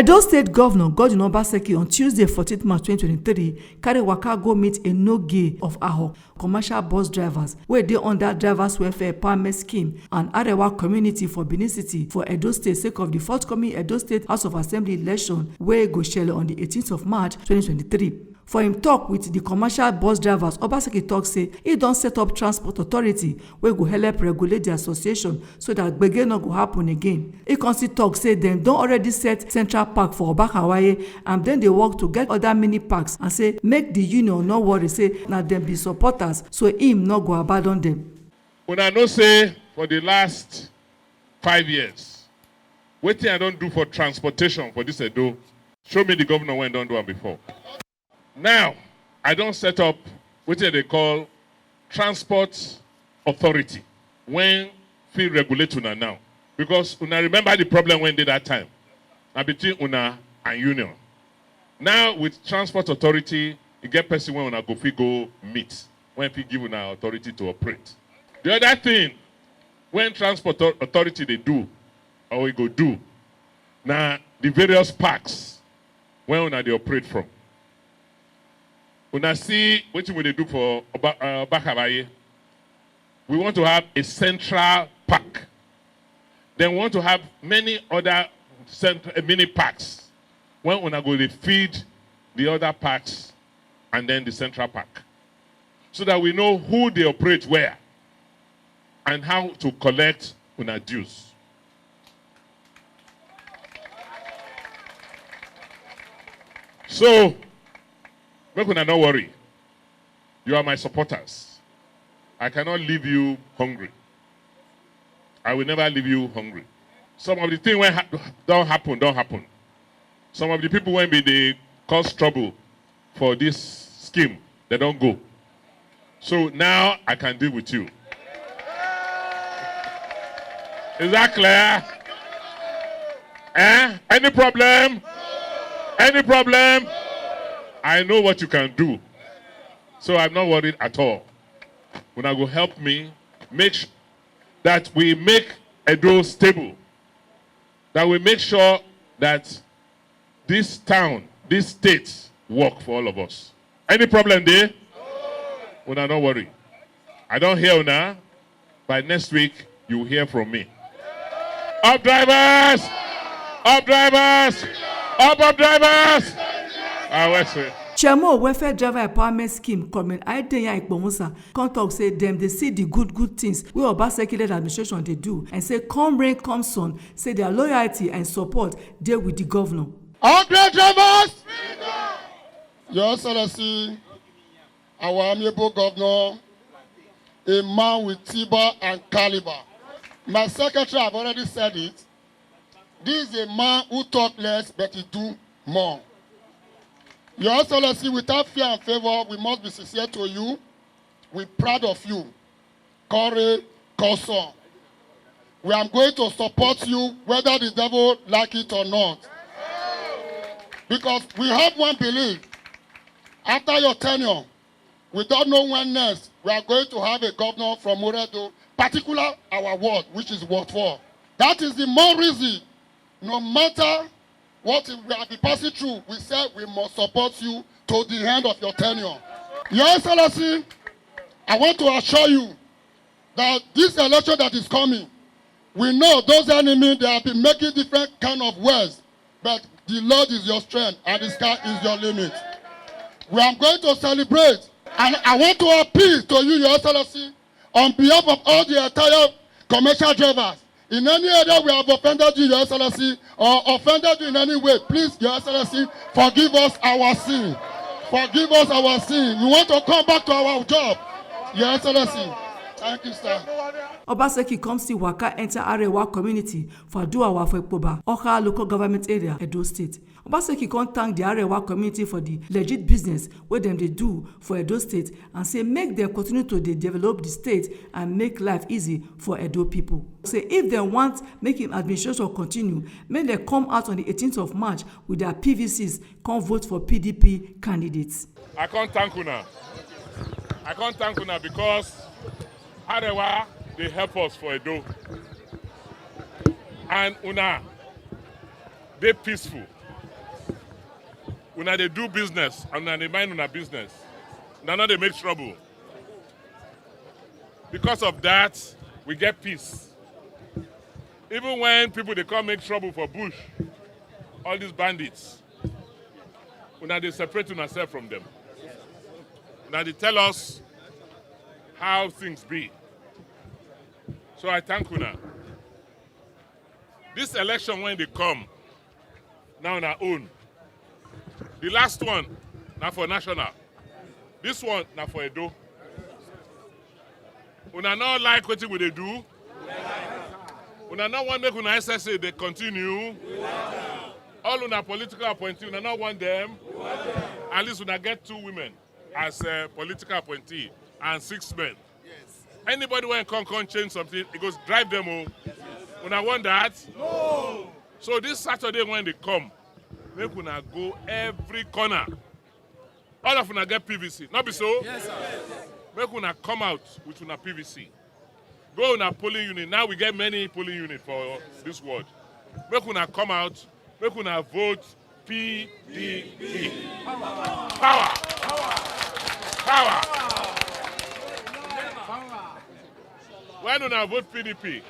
Edo State Governor Godwin Obasek on Tuesday 14 March 2023 carry waka go meet a no-gay of Ahor commercial bus drivers wey dey under drivers welfare empowerment scheme and Arewa community for Benin City for Edo State sake of the forthcoming Edo State House of Assembly election wey go shele on the 18th of March 2023. For him talk with the commercial bus drivers, Obasek talk say he don set up transport authority wey go help regulate the association so that gbege no go happen again. He con still talk say dem don already set central park for Obakawaye and then dey work to get other mini parks and say make the union no worry say na dem be supporters so him no go abandon dem. Una know say for the last 5 years, wetin I don do for transportation for this Edo, show me the governor wey don do am before. Now, I don't set up what they call transport authority when feel regulate una now. Because una remember the problem when did that time. Now between una and union. Now with transport authority, you get person when una go meet. When we give una authority to operate. The other thing, when transport authority they do, or we go do, now the various parks when una they operate from. Una see what we do for Obakawaye. We want to have a central park. Then we want to have many other mini parks. When una go, they feed the other parks and then the central park. So that we know who they operate where and how to collect una dues. So, make una not worry. You are my supporters. I cannot leave you hungry. I will never leave you hungry. Some of the things when don't happen. Some of the people when they cause trouble for this scheme, they don't go. So now I can deal with you. Is that clear? Any problem? Any problem? I know what you can do. So I'm not worried at all. When I go help me, make that we make Edo stable. That we make sure that this town, this state work for all of us. Any problem there? Una, don't worry. I don't hear una. By next week, you will hear from me. Up drivers! Up drivers! Up drivers! Chairman welfare driver empowerment scheme Comrade Aidenya Ikpomusa come talk say dem dey see the good things wey Obasek-led administration dey do and say come rain come sun say their loyalty and support dey with the governor. All great drivers! Your Excellency, our amiable governor, a man with timber and caliber. My secretary have already said it. This is a man who talk less but he do more. Your Excellency, without fear and favor, we must be sincere to you. We're proud of you. Corey, Koso. We are going to support you whether the devil like it or not. Because we have one belief. After your tenure, we don't know when next we are going to have a governor from Oredo, particularly our ward, which is Ward 4. That is the more reason, no matter what we have been passing through, we said we must support you to the end of your tenure. Your Excellency, I want to assure you that this election that is coming, we know those enemies, they have been making different kind of ways, but the Lord is your strength and the sky is your limit. We are going to celebrate, and I want to appeal to you, Your Excellency, on behalf of all the entire commercial drivers. In any area we have offended you, Your Excellency, or offended you in any way, please, Your Excellency, forgive us our sin. Forgive us our sin. We want to come back to our job, Your Excellency. Thank you, sir. Obasek come still waka enter Arewa community for Aduawa for Ekpoba, Ahor local government area, Edo State. Obasek come thank the Arewa community for the legit business wey dem dey do for Edo State and say make dem continue to dey develop the state and make life easy for Edo people. Say if dem want make im administration continue, make dem come out on the 18th of March with their PVCs, come vote for PDP candidates. I can't thank una. Because Arewa, they help us for Edo. And una, they peaceful. Una they do business and una they mind una business. Now they make trouble. Because of that, we get peace. Even when people they come make trouble for bush, all these bandits, una they separate ourselves from them. Now they tell us how things be. So I thank una. This election when they come, now on our own. The last one, now for national. This one, now for Edo. Una not like what we they do. Una not want make una SSA they continue. All una political appointee, una not want them. At least una get 2 women as a political appointee and 6 men. Anybody when come change something, it goes drive them home. Una want that? No. So this Saturday when they come, make una go every corner. All of una get PVC. Not be so? Yes, sir. Make una come out with una PVC. Go on a polling unit. Now we get many polling units for this ward. Make una come out. Make una vote PDP. Power. Power. When una vote PDP,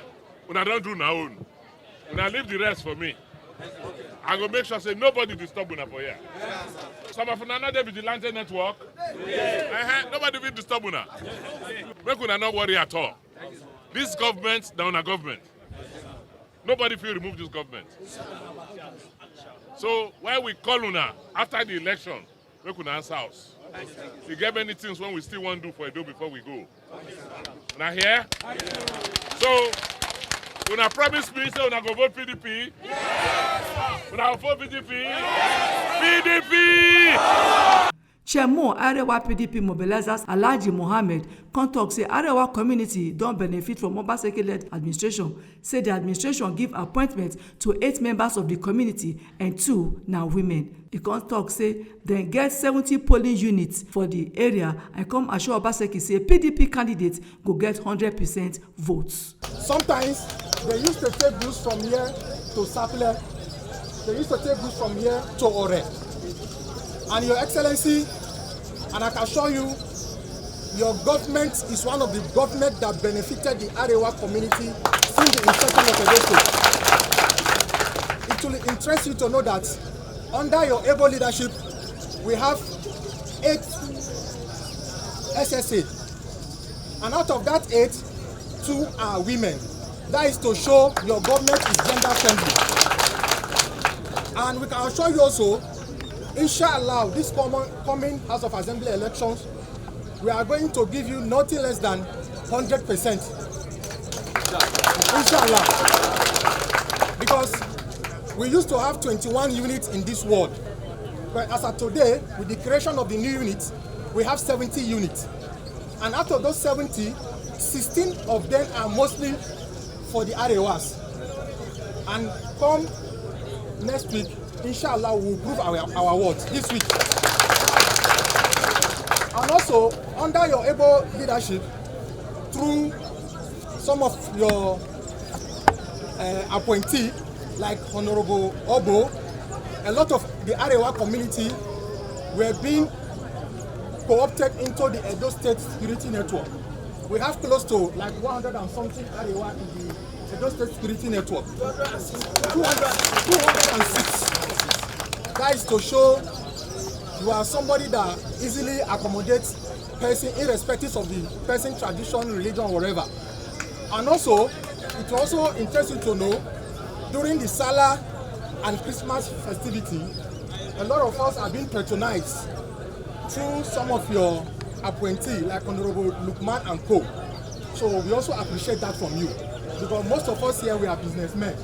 una don't do na own. Una leave the rest for me. I go make sure say nobody disturb una for here. Some of una not the vigilante network. Nobody will disturb una. Make una not worry at all. This government, now una government. Nobody will remove this government. So when we call una after the election, make una answer us. You get many things when we still want to do for Edo before we go. Una here? So una promise me say una go vote PDP. Yes. Una vote PDP. Yes. PDP. Chairman Arewa PDP mobilizers Alhaji Mohammed come talk say Arewa community don benefit from Obasek-led administration. Say the administration give appointment to 8 members of the community and 2 na women. He come talk say dem get 70 polling units for the area and come assure Obasek say PDP candidates go get 100% votes. Sometimes they used to take bus from here to Sapele. They used to take bus from here to Ore. And Your Excellency, and I can assure you, your government is one of the government that benefited the Arewa community since the inception of the state. It will interest you to know that under your able leadership, we have 8 SSA. And out of that 8, 2 are women. That is to show your government is gender friendly. And we can assure you also, inshallah, this coming House of Assembly elections, we are going to give you nothing less than 100%. Inshallah. Because we used to have 21 units in this ward. But as of today, with the creation of the new units, we have 70 units. And out of those 70, 16 of them are mostly for the Arewas. And come next week, inshallah, we'll prove our words this week. And also, under your able leadership, through some of your appointees, like Honorable Obo, a lot of the Arewa community were being co-opted into the Edo State Security Network. We have close to like 100 and something Arewa in the Edo State Security Network. 206. That is to show you are somebody that easily accommodates person irrespective of the person tradition, religion, whatever. And also, it also interests you to know, during the Salah and Christmas festivity, a lot of us are being patronized through some of your appointees, like Honorable Lukman and Co. So we also appreciate that from you, because most of us here, we are businessmen.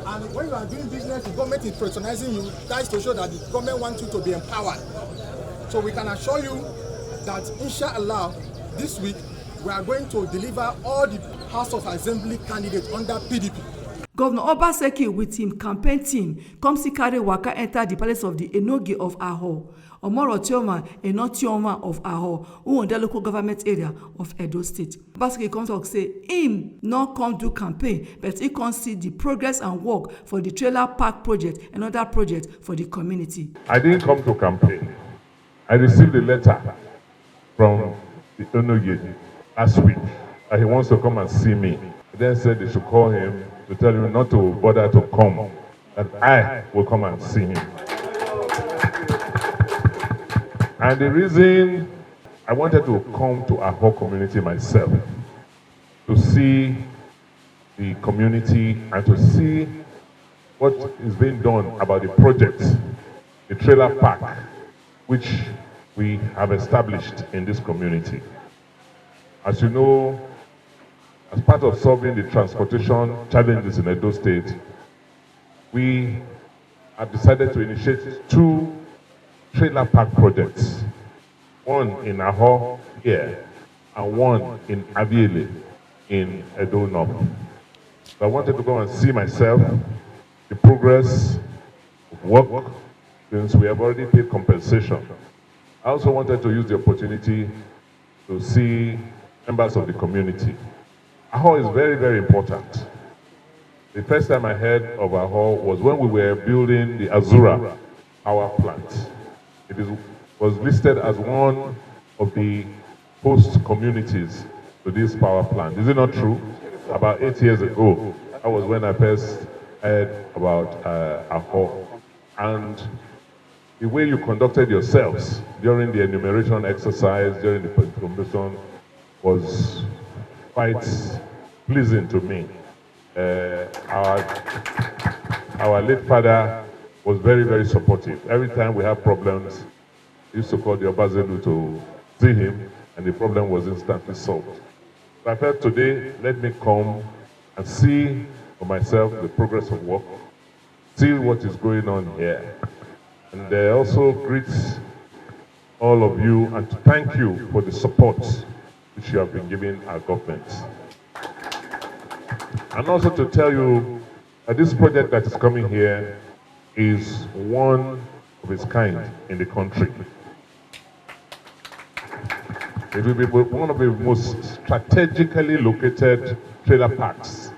And when you are doing business, the government is patronizing you. That is to show that the government wants you to be empowered. So we can assure you that, inshallah, this week, we are going to deliver all the House of Assembly candidates under PDP. Governor Obasek with him campaign team come see carry waka enter the palace of the Enoge of Ahor, Omorotioma Enotioma of Ahor, who on the local government area of Edo State. Obasek come talk say him not come do campaign, but he come see the progress and work for the trailer park project and other projects for the community. I didn't come to campaign. I received a letter from the Enoge last week that he wants to come and see me. He then said they should call him to tell him not to bother to come, that I will come and see him. And the reason I wanted to come to Ahor community myself, to see the community and to see what is being done about the project, the trailer park, which we have established in this community. As you know, as part of solving the transportation challenges in Edo State, we have decided to initiate 2 trailer park projects, one in Ahor here and one in Aviele in Edo North. So I wanted to go and see myself the progress of work, since we have already paid compensation. I also wanted to use the opportunity to see members of the community. Ahor is very, very important. The first time I heard of Ahor was when we were building the Azura power plant. It was listed as one of the host communities to this power plant. Is it not true? About 8 years ago, that was when I first heard about Ahor. And the way you conducted yourselves during the enumeration exercise, during the presentation, was quite pleasing to me. Our late father was very, very supportive. Every time we have problems, we used to call the Obasek to see him, and the problem was instantly solved. So I felt today, let me come and see for myself the progress of work, see what is going on here, and also greet all of you and to thank you for the support which you have been giving our government. And also to tell you that this project that is coming here is one of its kind in the country. It will be one of the most strategically located trailer parks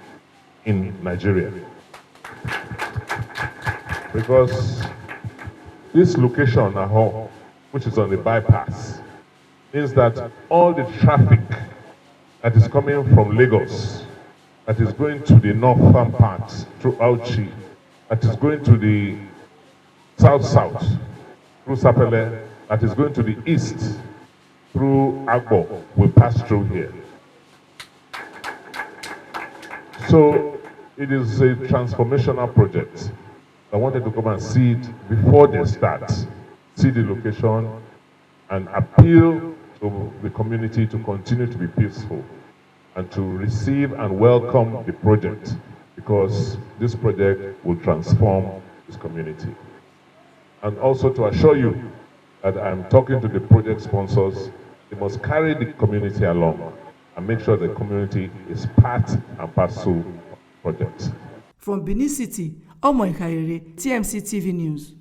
in Nigeria. Because this location, Ahor, which is on the bypass, means that all the traffic that is coming from Lagos, that is going to the northern parts through Auchi, that is going to the south-south through Sapele, that is going to the east through Agbo, will pass through here. So it is a transformational project. I wanted to come and see it before they start, see the location, and appeal to the community to continue to be peaceful and to receive and welcome the project, because this project will transform this community. And also to assure you that I'm talking to the project sponsors, they must carry the community along and make sure the community is part and parcel of the project. From Benin City, Omo Ikarere, TMC TV News.